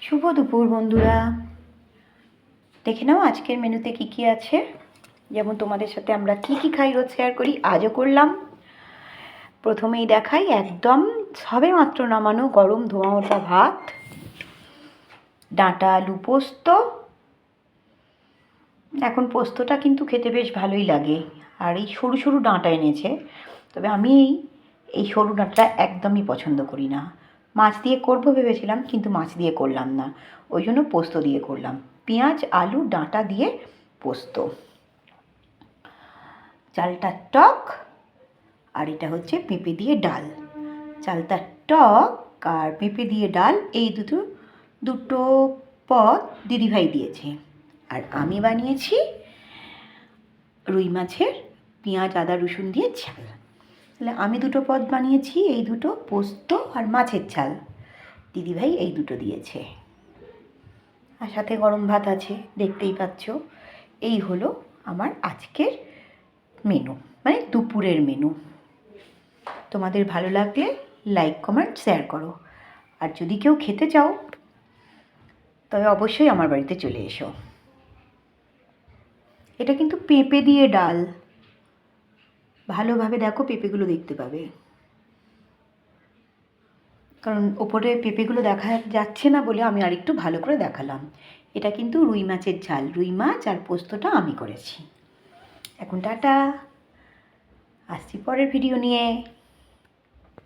শুভ দুপুর বন্ধুরা। দেখে নাও আজকের মেনুতে কি কি আছে। যেমন তোমাদের সাথে আমরা কি কি খাই রোজ শেয়ার করি, আজও করলাম। প্রথমেই দেখাই একদম সবে মাত্র নামানো গরম ধোঁয়া ওঠা ভাত, ডাঁটা আলু পোস্ত। এখন পোস্তটা কিন্তু খেতে বেশ ভালোই লাগে। আর এই সরু সরু ডাঁটা এনেছে, তবে আমি এই সরু ডাঁটা একদমই পছন্দ করি না। মাছ দিয়ে করবো ভেবেছিলাম, কিন্তু মাছ দিয়ে করলাম না, ওই জন্য পোস্ত দিয়ে করলাম। পেঁয়াজ আলু ডাঁটা দিয়ে পোস্ত, চালটা টক, আর এটা হচ্ছে পেঁপে দিয়ে ডাল। চালটা টক আর পেঁপে দিয়ে ডাল, এই দুটো পদ দিদিভাই দিয়েছে। আর আমি বানিয়েছি রুই মাছের পেঁয়াজ আদা রসুন দিয়ে ঝাল। তাহলে আমি দুটো পদ বানিয়েছি, এই দুটো পোস্ত আর মাছের ঝাল। দিদিভাই এই দুটো দিয়েছে, আর সাথে গরম ভাত আছে, দেখতেই পাচ্ছ। এই হলো আমার আজকের মেনু, মানে দুপুরের মেনু। তোমাদের ভালো লাগলে লাইক কমেন্ট শেয়ার করো, আর যদি কেউ খেতে চাও তবে অবশ্যই আমার বাড়িতে চলে এসো। এটা কিন্তু পেঁপে দিয়ে ডাল, ভালোভাবে দেখো, পেঁপেগুলো দেখতে পাবে, কারণ ওপরে পেঁপেগুলো দেখা যাচ্ছে না বলে আমি আরেকটু ভালো করে দেখালাম। এটা কিন্তু রুই মাছের ঝাল, রুই মাছ আর পোস্তটা আমি করেছি। এখন টাটা, আসছি পরের ভিডিও নিয়ে।